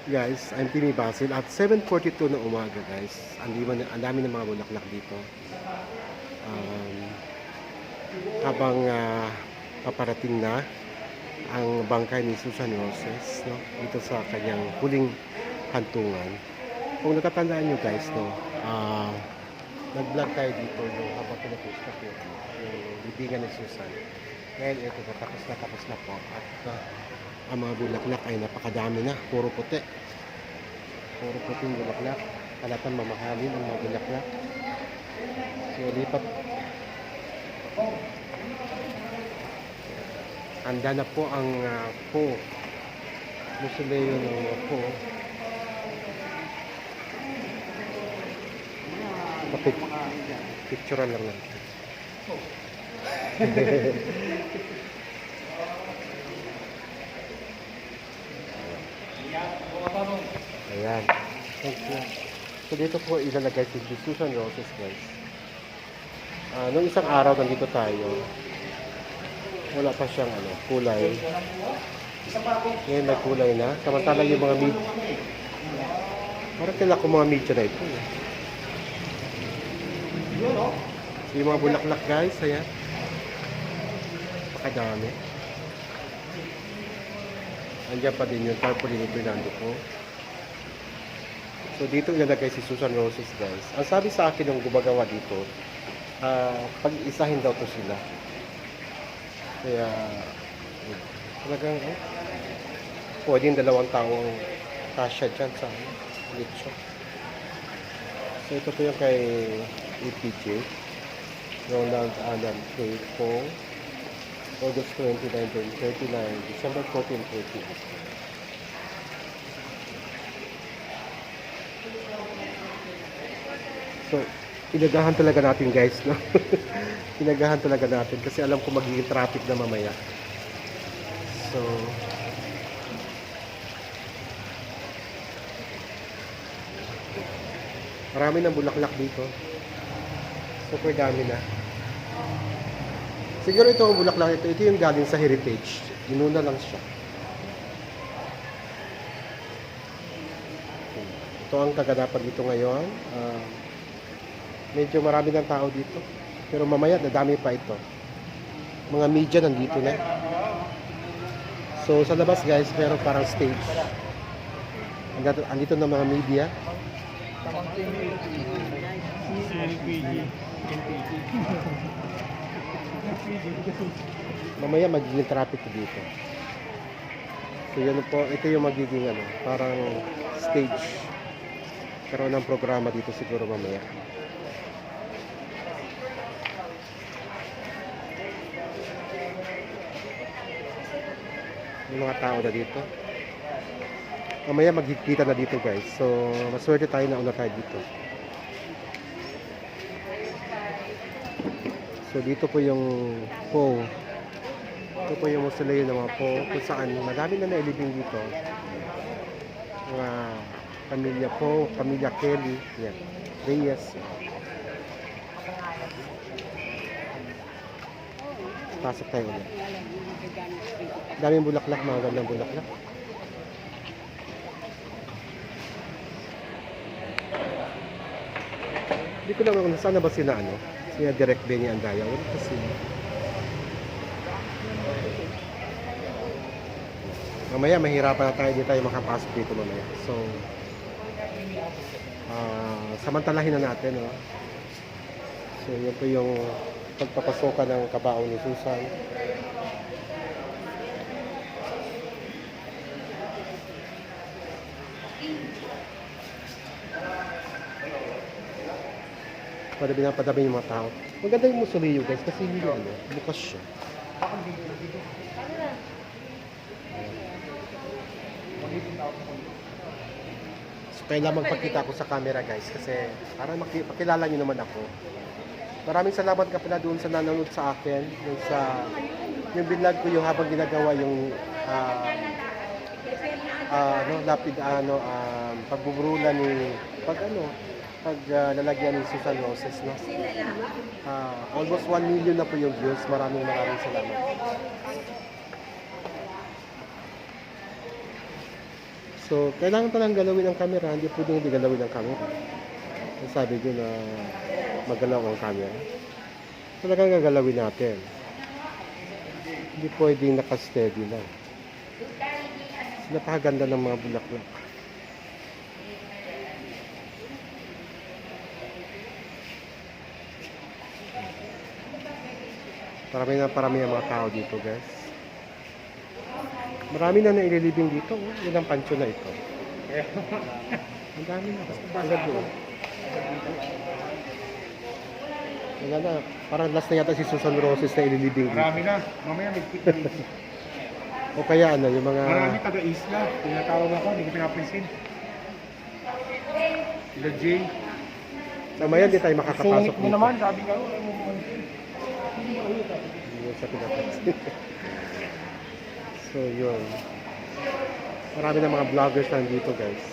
Guys, I'm Timmy Basil at 7:42 ng umaga guys. Ang dami ng mga bulaklak dito. Um, habang paparating na ang bangkay ni Susan Roses, no, dito sa kanyang huling hantungan. Kung natatandaan nyo guys, no, nag-vlog tayo dito no, habang pinapos na po yung libingan ni Susan. Ngayon ito, tapos na po. At ang mga bulaklak ay napakadami na, puro puti. Puro puting bulaklak. Halatang mamahalin ang mga bulaklak. So, lipat. Handa na po ang po. Musuleo ng po. Picturean lang natin. Ayan. Thank you. So dito po ilalagay si Susan Roses guys. Nung isang araw nandito tayo, wala pa siyang kulay. Ngayon may kulay na. Samantala yung mga parang tila ko mga medyo na ito. So yung mga bulaklak guys, ayan. Pakadami. Andiyan pa din yung tarpaulin ni Fernando ko. So dito ilalagay si Susan Roses guys. Ang sabi sa akin ng gumagawa dito, pag-isahin daw to sila. Kaya talagang pwedeng dalawang taong kasya dyan sa lechon. So ito po yung kay EPJ. Ronald Adam K. Pong. August 29, 39, December 14, 14. So, inagahan talaga natin guys, no? Inagahan talaga natin kasi alam ko magiging traffic na mamaya. So, marami ng bulaklak dito. Super dami na. Siguro ito ang bulaklak ito. Ito yung galing sa Heritage. Inuna lang siya. Ito ang kaganapan dito ngayon. Medyo marami ng tao dito. Pero mamaya, nadami pa ito. Mga media nandito na. So, sa labas guys, meron parang stage. Andito na mga media. Mamaya magiging traffic dito. So yun po, ito yung magiging parang stage. Karoon ng programa dito siguro mamaya. Yung mga tao na dito. Mamaya maghigpitan na dito guys. So maswerte tayo na una tayo dito. So dito po yung po. Ito po yung mausoleo ng mga po. Kung saan madami na nailibing dito. Mga pamilya po, pamilya Kelly. Yan. Reyes. Pasok tayo ulit. Daming bulaklak, mga gandang bulaklak. Hindi ko lang kung saan na ba sila sila Direct Benny Andaya. Wala kasi. Mamaya mahirapan na tayo, di tayo makapasok dito mamaya. So, samantalahin na natin. No? So, yun po yung pagpapasokan ng kabaong ni Susan. Padami yung mga tao. Maganda yung mausoleo guys kasi hindi bukas siya. So kailangan magpakita ako sa camera guys kasi para makilala nyo naman ako. Maraming salamat ka pala doon sa nanonood sa akin. Yung binlog ko yung habang ginagawa yung pagbubrula ni lalagyan ni Susan Roses, no? Almost 1 million na po yung views. Maraming salamat. So, kailangan palang galawin ang camera. Hindi pwedeng hindi galawin ang camera. Sabi nyo na magalaw ang camera. Talagang gagalawin natin. Hindi pwedeng nakasteady lang. Napakaganda ng mga bulaklak. Parami ang mga tao dito, guys. Marami na naililibing dito. Oh. Ilang pancho na ito. Ang dami na. Ang gabi. Wala na. Parang last na yata si Susan Roses na ililibing dito. Marami na. Mamaya may pick na ito. O kaya ano, yung mga... Marami taga-isla. Tinatawag ako, hindi ko pinapansin. Sila Jay. Mamaya hindi tayo makakapasok Sungit mo dito. naman, sabi nga. Hindi mo siya pinapansin. So, yun. Marami na mga vloggers nandito, guys.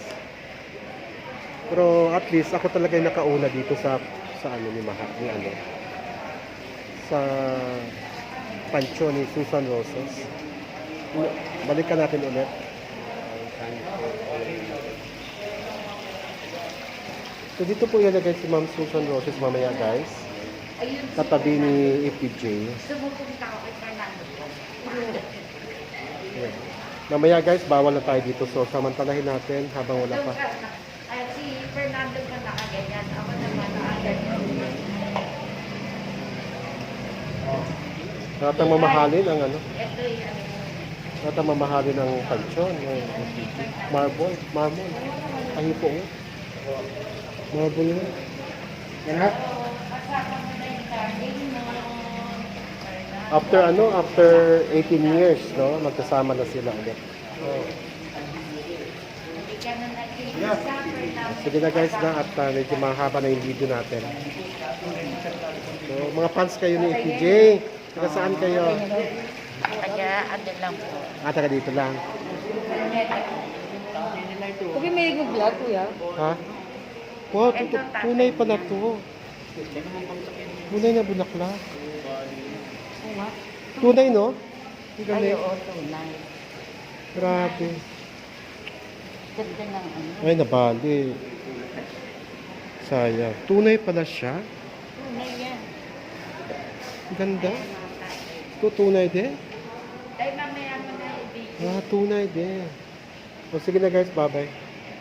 Pero at least ako talaga yung nakauna dito sa ano ni Maha, ni ano. Sa pancho ni Susan Roses. Balikan natin ulit. So dito po ilagay si Ma'am Susan Roses mamaya, guys. Katabi ni FPJ. Sumupunta ako kay Fernando. Ayan. Mamaya, guys, bawal na tayo dito. So samantalahin natin habang wala pa. Si Fernando pa nakaganyan. Ako naman nakaganyan. Lahat ng mamahalin ang ano. Ito yung Lahat ng mamahalin ng pansyon. Marble. Tayo po. Marble na. Yan ha? kasama mo na yung garden mo. After 18 years, no? Magkasama na sila ulit. Hindi ka na nag-isa, Fernando. Sige na, guys, na at medyo mahaba na yung video natin. So, mga fans kayo ni FPJ. Taga saan kayo? Taga ano lang po. Taga dito lang. Okay, may mag-vlog, kuya. Ha? Wow, tunay pala to. Tunay na bulaklak. Tunay, no? Ang galing. Oo, tunay. Grabe. Ganda ng ano. Ay, nabali. Sayang. Tunay pala siya. Tunay yan. Ang ganda. Ito, tunay din. Dahil mamaya mo na ibig. Tunay din. O sige na, guys. Bye-bye.